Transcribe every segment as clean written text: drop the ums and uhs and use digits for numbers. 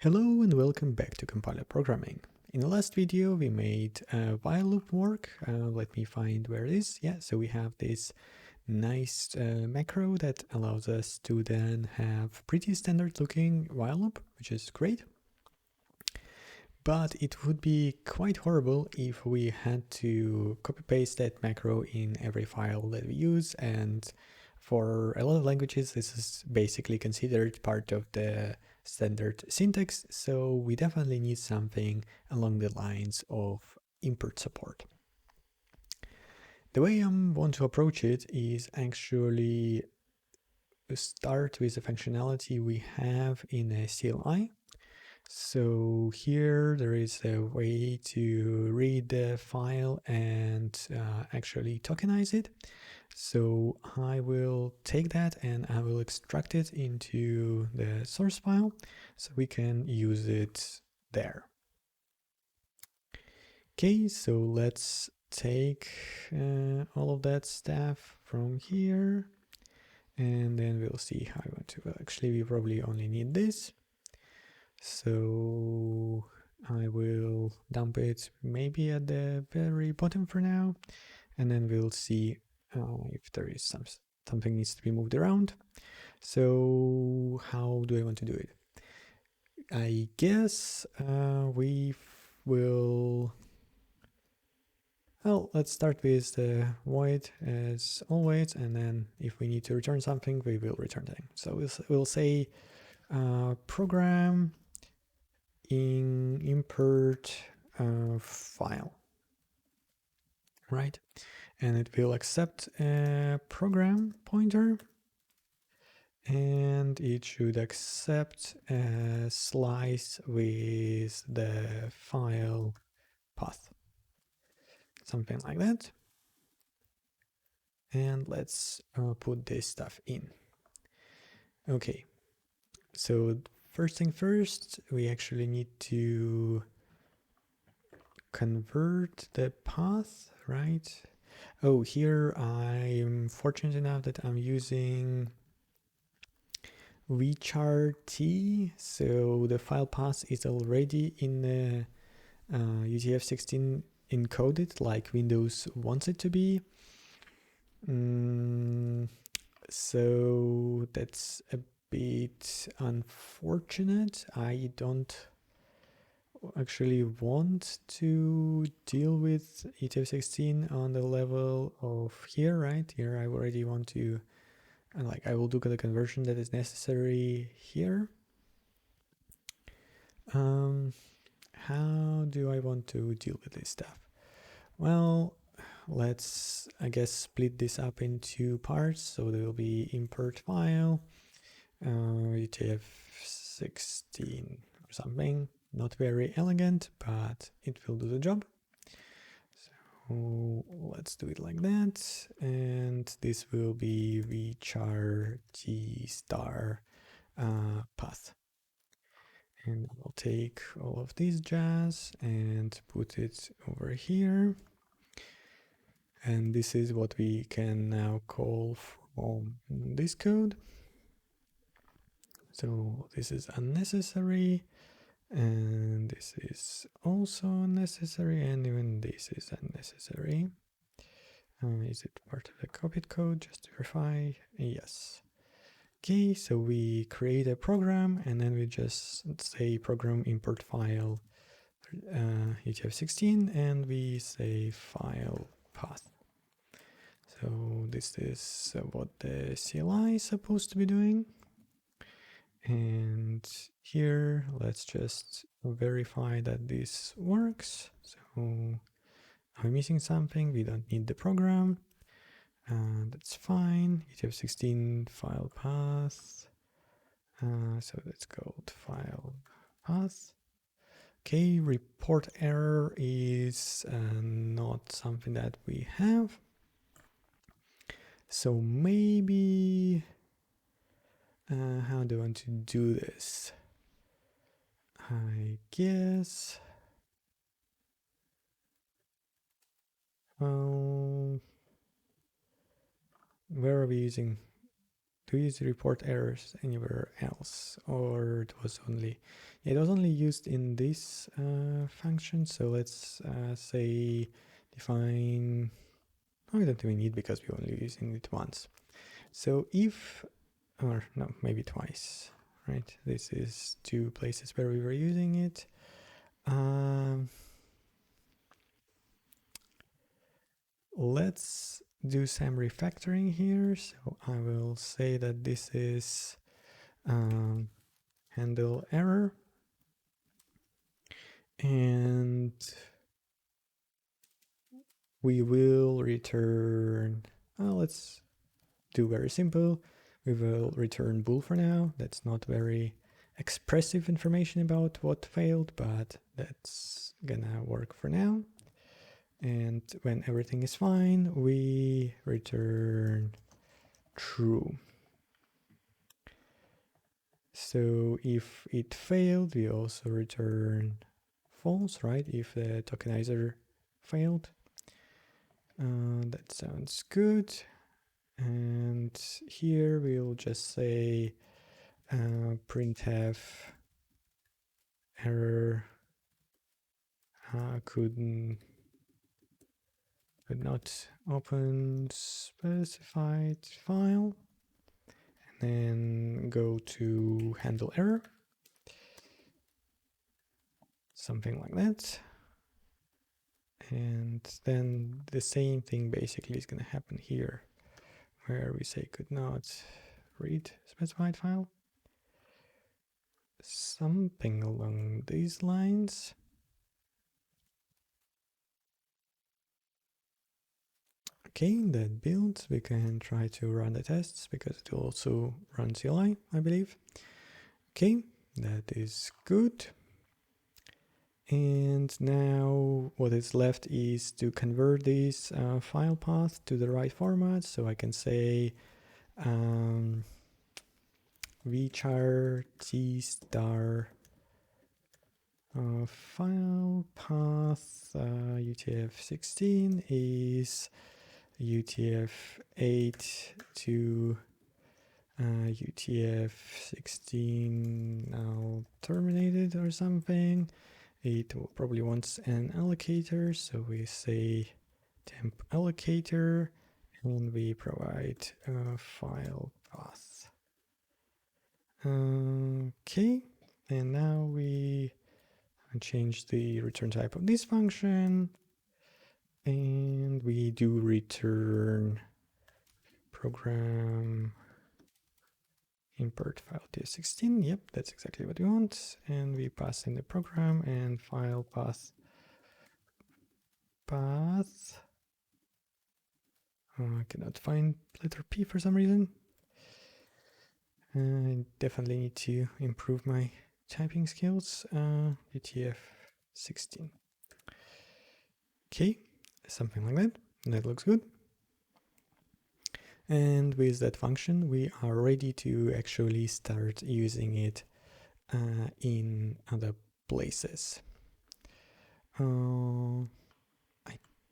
Hello and welcome back to compiler programming. In the last video we made a while loop work. Let me find where it is. Yeah, so we have this nice macro that allows us to then have pretty standard looking while loop, which is great. But it would be quite horrible if we had to copy paste that macro in every file that we use, and for a lot of languages this is basically considered part of the standard syntax, so we definitely need something along the lines of import support. The way I want to approach it is actually start with the functionality we have in a CLI. So here there is a way to read the file and actually tokenize it. So I will take that and I will extract it into the source file so we can use it there. Okay, so let's take all of that stuff from here and then we'll see how I want to. Well, actually, we probably only need this. So I will dump it maybe at the very bottom for now, and then we'll see if there is something needs to be moved around. So how do I want to do it? I guess we will. Well, let's start with the void as always, and then if we need to return something, we will return them. So we'll say program in import file, right? And it will accept a program pointer, and it should accept a slice with the file path, something like that. And let's put this stuff in. Okay, so first thing first, we actually need to convert the path, right? Oh, here I'm fortunate enough that I'm using vchar-t, so the file path is already in the UTF-16 encoded like Windows wants it to be. So that's a bit unfortunate. I don't actually want to deal with UTF-16 on the level of here, right? Here I already want to, I will do the conversion that is necessary here. How do I want to deal with this stuff? Well, let's, I guess, split this up into parts. So there will be import file, UTF-16 or something. Not very elegant, but it will do the job. So let's do it like that. And this will be vchar-t star path. And I'll take all of this jazz and put it over here. And this is what we can now call from this code. So this is unnecessary, and this is also unnecessary, and even this is unnecessary. Is it part of the copied code? Just to verify. Yes. Okay, so we create a program and then we just say program import file UTF-16 and we say file path. So this is what the CLI is supposed to be doing. And here, let's just verify that this works. So I'm missing something. We don't need the program. That's fine. UTF-16 file path. So that's called file path. Okay, report error is not something that we have. So maybe, how do I want to do this? I guess, where are we using do you use report errors anywhere else, or it was only used in this function? So let's say define. Oh, we don't even need because we're only using it once. So if, or no, maybe twice, right? This is 2 places where we were using it. Let's do some refactoring here. So I will say that this is handle error, and we will return, let's do very simple. We will return bool for now. That's not very expressive information about what failed, but that's gonna work for now. And when everything is fine, we return true. So if it failed, we also return false, right? If the tokenizer failed. That sounds good. And here we'll just say printf error could not open specified file, and then go to handle error, something like that. And then the same thing basically is going to happen here, where we say could not read specified file, something along these lines. Okay, that builds. We can try to run the tests because it will also run CLI, I believe. Okay, that is good. And now what is left is to convert this file path to the right format. So I can say vchar t star file path utf-16 is utf-8 to utf-16 now terminated or something. It probably wants an allocator, so we say temp allocator and we provide a file path. Okay, and now we change the return type of this function, and we do return program import file utf-16. Yep, that's exactly what we want. And we pass in the program and file path. I cannot find letter P for some reason. I definitely need to improve my typing skills. utf-16. Okay, something like that. That looks good. And with that function, we are ready to actually start using it in other places. I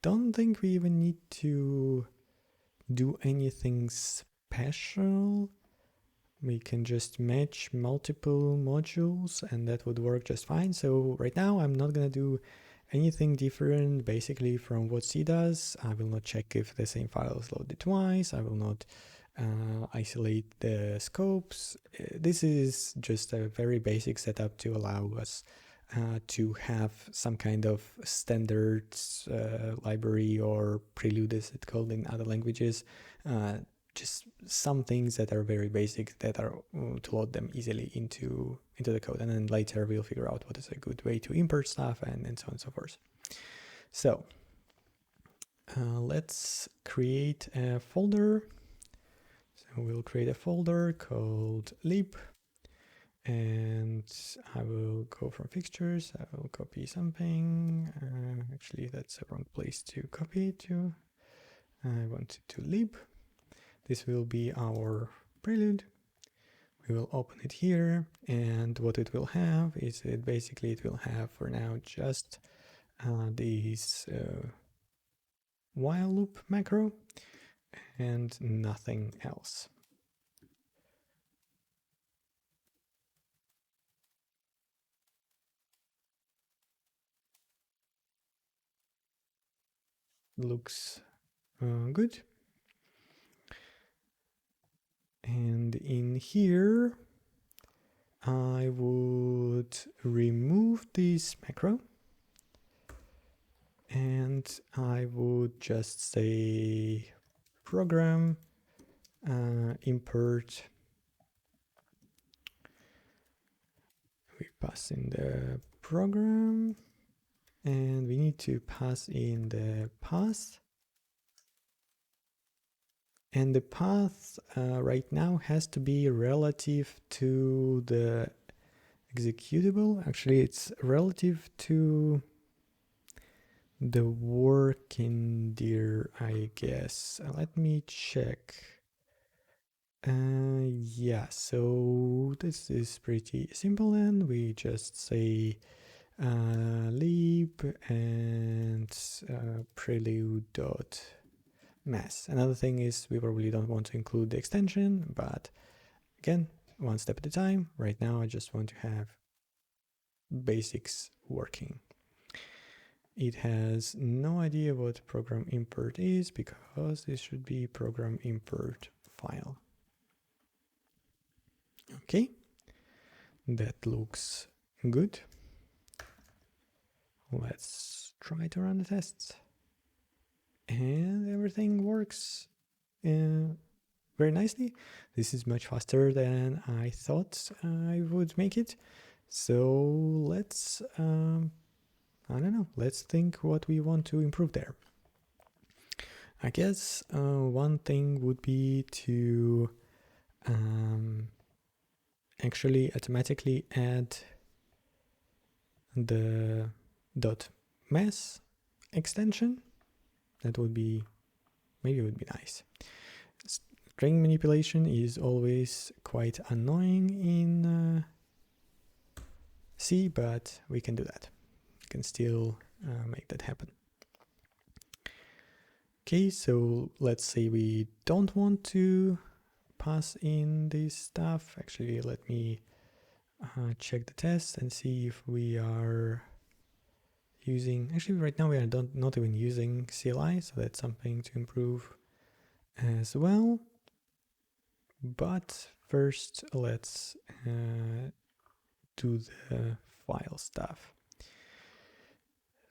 don't think we even need to do anything special. We can just match multiple modules and that would work just fine. So right now I'm not gonna do anything different basically from what C does. I will not check if the same file is loaded twice. I will not isolate the scopes. This is just a very basic setup to allow us to have some kind of standard library or prelude as it's called in other languages. Just some things that are very basic that are to load them easily into the code, and then later we'll figure out what is a good way to import stuff and so on and so forth. So let's create a folder. So we'll create a folder called lib, and I will go from fixtures. I will copy something. Actually, that's the wrong place to copy it to. I want it to lib. This will be our prelude. We will open it here, and what it will have is it will have for now just this while loop macro and nothing else. looks good. And in here, I would remove this macro and I would just say program import. We pass in the program and we need to pass in the path. And the path right now has to be relative to the executable. Actually, it's relative to the working dir, I guess. Let me check. Yeah, so this is pretty simple, and we just say lib and prelude.mass. Another thing is we probably don't want to include the extension, but again, one step at a time. Right now, I just want to have basics working. It has no idea what program import is because this should be program import file. Okay, that looks good. Let's try to run the tests. And everything works very nicely. This is much faster than I thought I would make it. So let's, I don't know, let's think what we want to improve there. I guess one thing would be to actually automatically add the .mass extension. That would be, maybe it would be nice. String manipulation is always quite annoying in C, but we can do that. We can still make that happen. Okay, so let's say we don't want to pass in this stuff. Actually, let me check the test and see if we are using, actually right now we are not even using CLI, so that's something to improve as well. But first let's do the file stuff.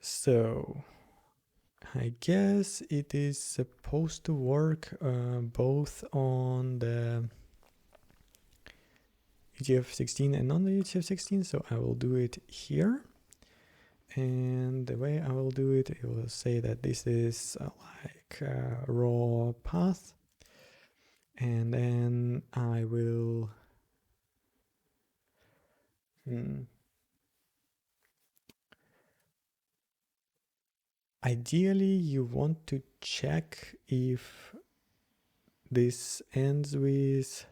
So I guess it is supposed to work both on the UTF-16 and on the UTF-16, so I will do it here. And the way I will do it, it will say that this is like a raw path, and then I will ideally you want to check if this ends with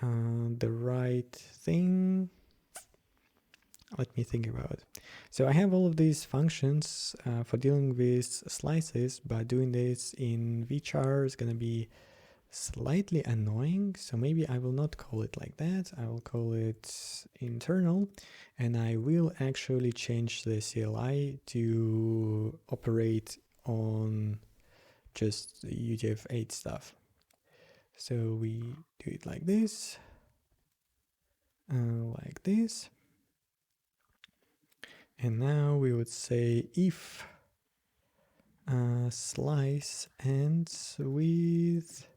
the right thing. Let me think about it. So I have all of these functions for dealing with slices, but doing this in vchar is going to be slightly annoying. So maybe I will not call it like that. I will call it internal, and I will actually change the CLI to operate on just the UTF-8 stuff. So we do it like this, and now we would say if slice ends with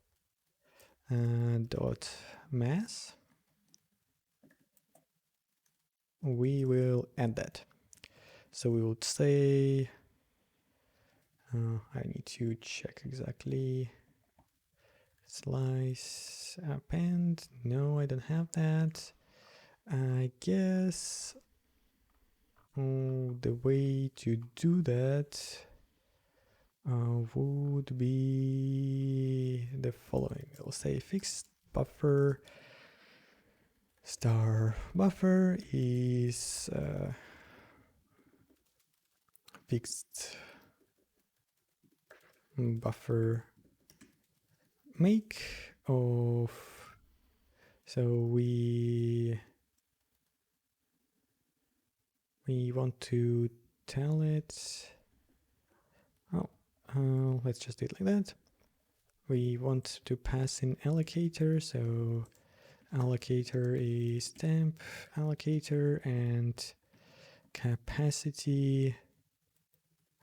dot mass, we will add that. So we would say, I need to check exactly, slice append. No, I don't have that. I guess the way to do that would be the following. I'll say fixed buffer star buffer is fixed buffer make of, so we want to tell it, oh, Let's just do it like that. We want to pass in allocator, so allocator is temp allocator, and capacity,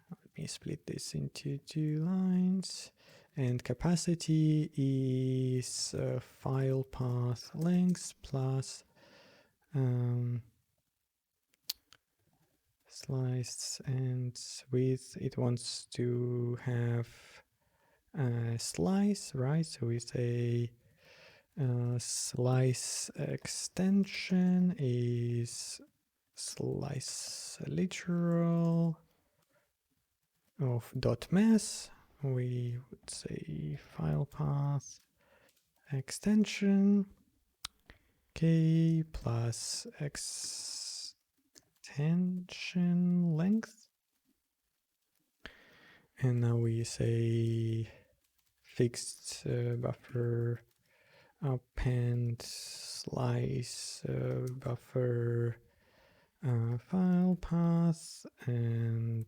let me split this into 2 lines, and capacity is file path length plus slice and width. It wants to have a slice, right? So we say slice extension is slice literal of .mass. We would say file path extension k plus extension length. And now we say fixed buffer append slice buffer file path, and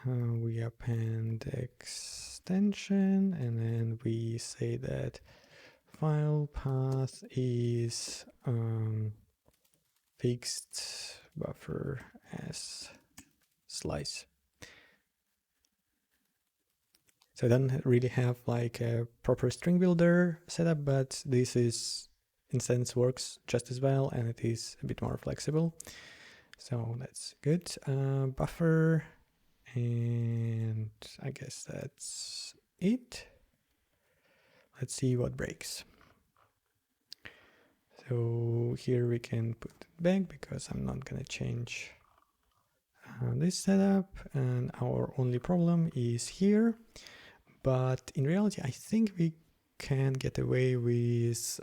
we append extension, and then we say that file path is fixed buffer as slice. So I don't really have like a proper string builder setup, but this is instance works just as well, and it is a bit more flexible. So that's good. Buffer, and I guess that's it. Let's see what breaks. So here we can put it back because I'm not gonna change this setup, and our only problem is here. But in reality, I think we can get away with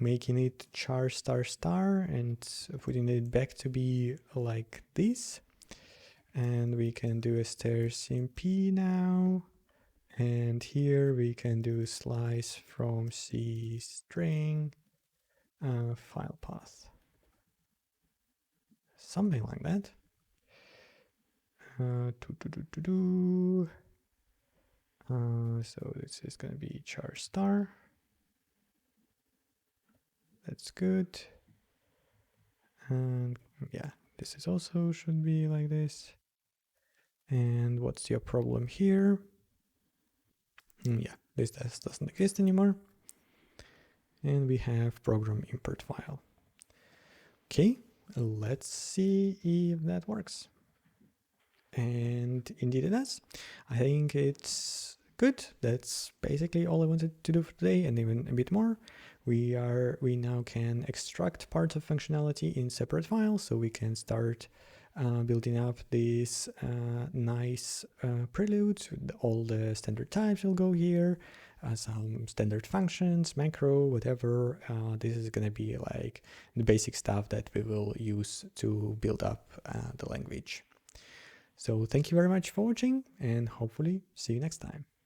making it char star star and putting it back to be like this. And we can do a strcmp now. And here we can do slice from C string file path. Something like that. So this is going to be char star. That's good. And yeah, this is also should be like this. And what's your problem here? Yeah, this doesn't exist anymore. And we have program import file. Okay, let's see if that works. And indeed it does. I think it's good. That's basically all I wanted to do for today, and even a bit more. We now can extract parts of functionality in separate files, so we can start building up this nice prelude. All the standard types will go here, some standard functions, macro, whatever. This is going to be like the basic stuff that we will use to build up the language. So thank you very much for watching, and hopefully see you next time.